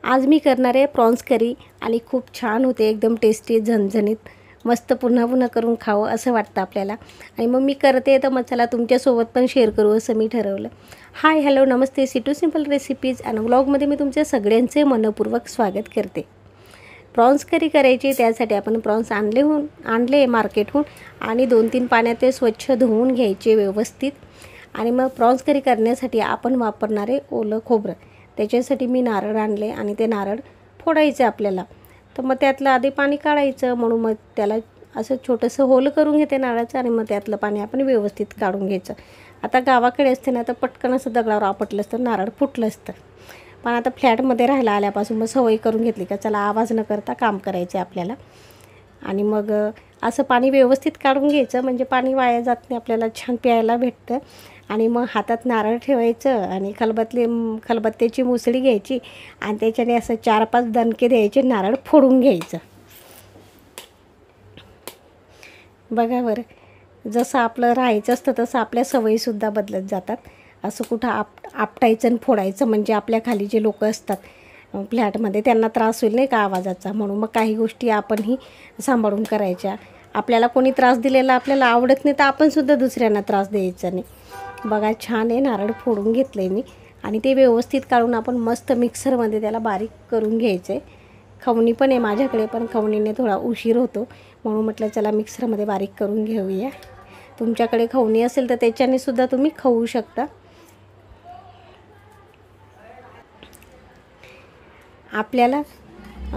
आज मी करणार आहे प्रॉन्स करी आणि खूप छान होते, एकदम टेस्टी, झणझणीत, मस्त पुन्हा पुन्हा करून खावं असं वाटतं आपल्याला. आणि मग मी करते तर मग चला तुमच्यासोबत पण शेअर करू असं मी ठरवलं. हाय हॅलो नमस्ते, सिटू सिंपल रेसिपीज आणि व्लॉगमध्ये मी तुमच्या सगळ्यांचे मनपूर्वक स्वागत करते. प्रॉन्स करी करायची, त्यासाठी आपण प्रॉन्स आणले मार्केटहून आणि 2-3 पाण्यात ते स्वच्छ धुवून घ्यायचे व्यवस्थित. आणि मग प्रॉन्स करी करण्यासाठी आपण वापरणारे ओलं खोबरं, त्याच्यासाठी मी नारळ आणले आणि ते नारळ फोडायचे आपल्याला. तर मग त्यातलं आधी पाणी काढायचं, म्हणून मग त्याला असं छोटंसं होल करून घेते नारळाचं आणि मग त्यातलं पाणी आपण व्यवस्थित काढून घ्यायचं. आता गावाकडे असते ना तर पटकन असं दगडावर आपटलं असतं, नारळ फुटलं असतं. पण आता फ्लॅटमध्ये राहायला आल्यापासून मग सवय करून घेतली का चला आवाज न करता काम करायचं आहे आपल्याला. आणि मग असं पाणी व्यवस्थित काढून घ्यायचं, म्हणजे पाणी वाया जात नाही, आपल्याला छान प्यायला भेटतं. आणि मग हातात नारळ ठेवायचं आणि खलबत्त्याची मुसळी घ्यायची आणि त्याच्याने असं 4-5 दणके द्यायचे, नारळ फोडून घ्यायचं. बघा बरं, जसं आपलं राहायचं असतं तसं आपल्या सवयीसुद्धा बदलत जातात. असं कुठं आपटायचं आणि फोडायचं म्हणजे आपल्या खाली जे लोक असतात फ्लॅटमध्ये त्यांना त्रास होईल नाही का आवाजाचा, म्हणून मग काही गोष्टी आपणही सांभाळून करायच्या. आपल्याला कोणी त्रास दिलेला आपल्याला आवडत नाही तर आपणसुद्धा दुसऱ्यांना त्रास द्यायचा नाही. बघा छान आहे, नारळ फोडून घेतलं आहे मी आणि ते व्यवस्थित काढून आपण मस्त मिक्सरमध्ये त्याला बारीक करून घ्यायचं आहे. खवणी पण आहे माझ्याकडे, पण खवणीने थोडा उशीर होतो म्हणून म्हटलं चला मिक्सरमध्ये बारीक करून घेऊया. तुमच्याकडे खवणी असेल तर त्याच्याने सुद्धा तुम्ही खाऊ शकता. आपल्याला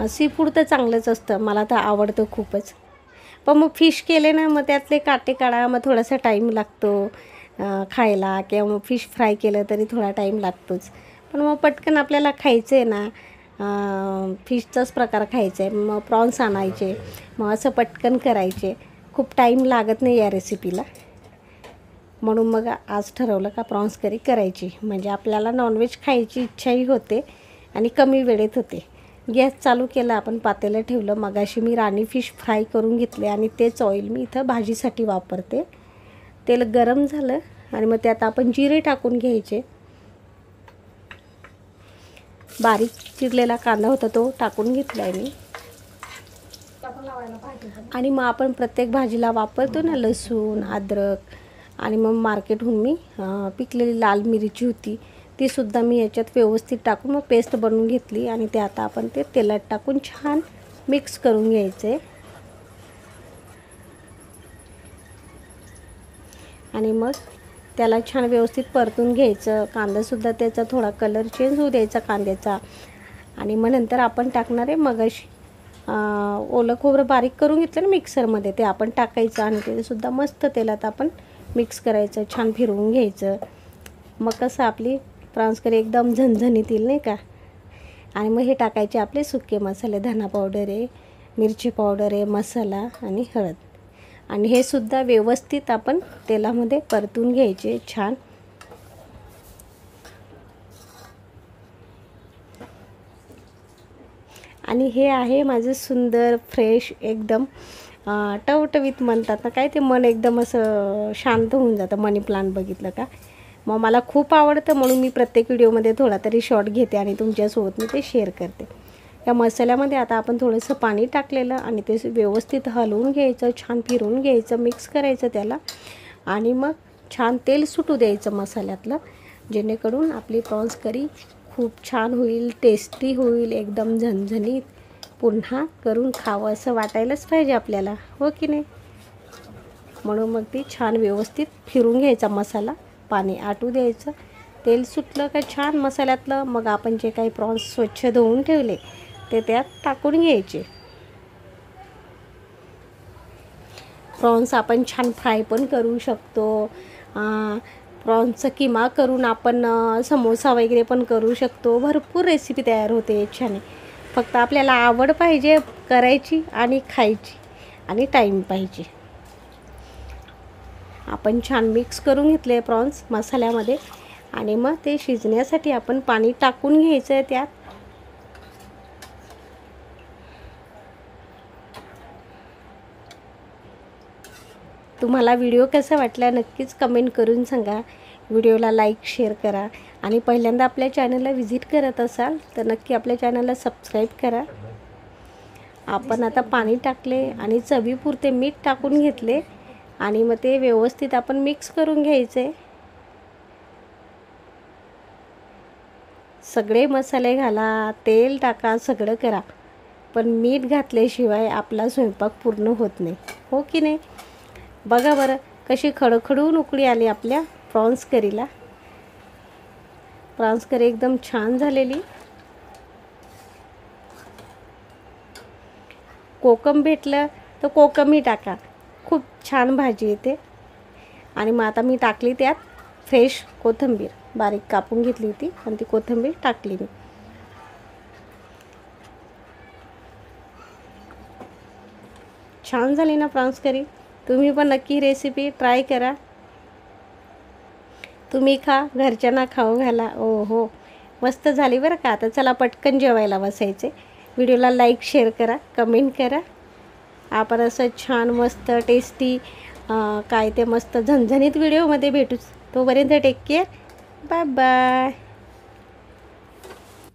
सी फूड तर चांगलंच असतं, मला तर आवडतं खूपच. पण मग फिश केले ना मग त्यातले काटे काढा, मग थोडासा टाईम लागतो खायला, किंवा मग फिश फ्राय केलं तरी थोडा टाईम लागतोच. पण मग पटकन आपल्याला खायचं आहे ना, फिशचाच प्रकार खायचा आहे, मग प्रॉन्स आणायचे, मग असं पटकन करायचे, खूप टाईम लागत नाही या रेसिपीला. म्हणून मग आज ठरवलं का प्रॉन्स करी करायची, म्हणजे आपल्याला नॉनव्हेज खायची इच्छाही होते आणि कमी वेळेत होते. गॅस चालू केला, आपण पातेलं ठेवलं. मगाशी मी राणी फिश फ्राय करून घेतले आणि तेच ऑइल मी इथं भाजीसाठी वापरते. तेल गरम झालं आणि मग त्यात आपण जिरे टाकून घ्यायचे. बारीक चिरलेला कांदा होता तो टाकून घेतला आहे मी. आणि मग आपण प्रत्येक भाजीला वापरतो ना लसूण, अद्रक, आणि मग मार्केटहून मी पिकलेली लाल मिरची होती तीसुद्धा मी याच्यात व्यवस्थित टाकून मग पेस्ट बनवून घेतली. आणि ते आता आपण ते तेलात टाकून छान मिक्स करून घ्यायचं आहे. आणि मग त्याला छान व्यवस्थित परतून घ्यायचं. कांदासुद्धा त्याचा थोडा कलर चेंज होऊ द्यायचा कांद्याचा. आणि मग नंतर आपण टाकणार आहे मगाशी ओलं खोबरं बारीक करून घेतलं ना मिक्सरमध्ये, ते आपण टाकायचं आणि तेसुद्धा मस्त तेलात आपण मिक्स करायचं, छान फिरवून घ्यायचं. मग कसं आपली प्रॉन्स करी एकदम झणझणीत येईल नाही का. आणि मग हे टाकायचे आपले सुके मसाले, धना पावडर आहे, मिरची पावडर आहे, मसाला आणि हळद. आणि हे सुद्धा व्यवस्थित आपण तेलामध्ये परतून घ्यायचे छान. आणि हे आहे माझं सुंदर फ्रेश एकदम टवटवीत म्हणतात ना, काय ते मन एकदम असं शांत होऊन जातं मनी प्लांट बघितलं का. मग मला खूप आवडतं म्हणून मी प्रत्येक व्हिडिओमध्ये थोडा तरी शॉट घेते आणि तुमच्यासोबत मी ते शेअर करते. या मसाल्यामध्ये आता आपण थोडंसं पाणी टाकलेलं आणि ते व्यवस्थित हलवून घ्यायचं, छान फिरवून घ्यायचं, मिक्स करायचं त्याला. आणि मग छान तेल सुटू द्यायचं मसाल्यातलं, जेणेकरून आपली प्रॉन्स करी खूप छान होईल, टेस्टी होईल, एकदम झणझणीत. पुन्हा करून खावं असं वाटायलाच पाहिजे आपल्याला, हो की नाही. म्हणून मग ती छान व्यवस्थित फिरून घ्यायचा मसाला, पाणी आटू द्यायचं, तेल सुटलं का छान मसाल्यातलं. मग आपण जे काही प्रॉन्स स्वच्छ धुवून ठेवले ते त्यात टाकून घ्यायचे. प्रॉन्स आपण छान फ्राय पण करू शकतो, प्रॉन्सचा किमा करून आपण समोसा वगैरे पण करू शकतो. भरपूर रेसिपी तयार होते याच्याने, फक्त आपल्याला आवड पाहिजे करायची आणि खायची आणि टाईम पाहिजे. आपण छान मिक्स करून घेतले प्रॉन्स मसाल्यामध्ये आणि मग ते शिजण्यासाठी आपण पाणी टाकून घ्यायचं आहे त्यात. तुम्हाला व्हिडिओ कसा वाटला नक्कीच कमेंट करून सांगा. व्हिडिओला लाईक शेअर करा आणि पहिल्यांदा आपल्या चॅनलला व्हिजिट करत असाल तर नक्की आपल्या चॅनलला सबस्क्राईब करा। आपण आता पाणी टाकले आणि चवीपुरते मीठ टाकून घेतले आणि मग ते व्यवस्थित आपण मिक्स करून घ्यायचे। सगळे मसाले घाला, तेल टाका, सगळं करा, पण मीठ घातल्याशिवाय आपला स्वयंपाक पूर्ण होत नाही, हो की नाही। बघा बरं कशी खडखडून उकळी आली आपल्या प्रॉन्स करीला। प्रॉन्स करी एकदम छान झालेली। कोकम भेटलं तर कोकमही टाका, खूप छान भाजी येते। आणि मग आता मी टाकली त्यात फ्रेश कोथिंबीर, बारीक कापून घेतली होती आणि ती कोथिंबीर टाकली मी। छान झाली ना प्रॉन्स करी। तुम्ही पण नक्की रेसिपी ट्राय करा, तुम्ही खा, घरच्यांना खाऊ घाला। हो मस्त झाली बरं का। आता चला पटकन जेवायला बसायचे। व्हिडिओला लाईक शेअर करा, कमेंट करा। आपण असं छान मस्त टेस्टी काय ते मस्त झणझणीत व्हिडिओमध्ये भेटूच। तोपर्यंत टेक केअर, बाय बाय।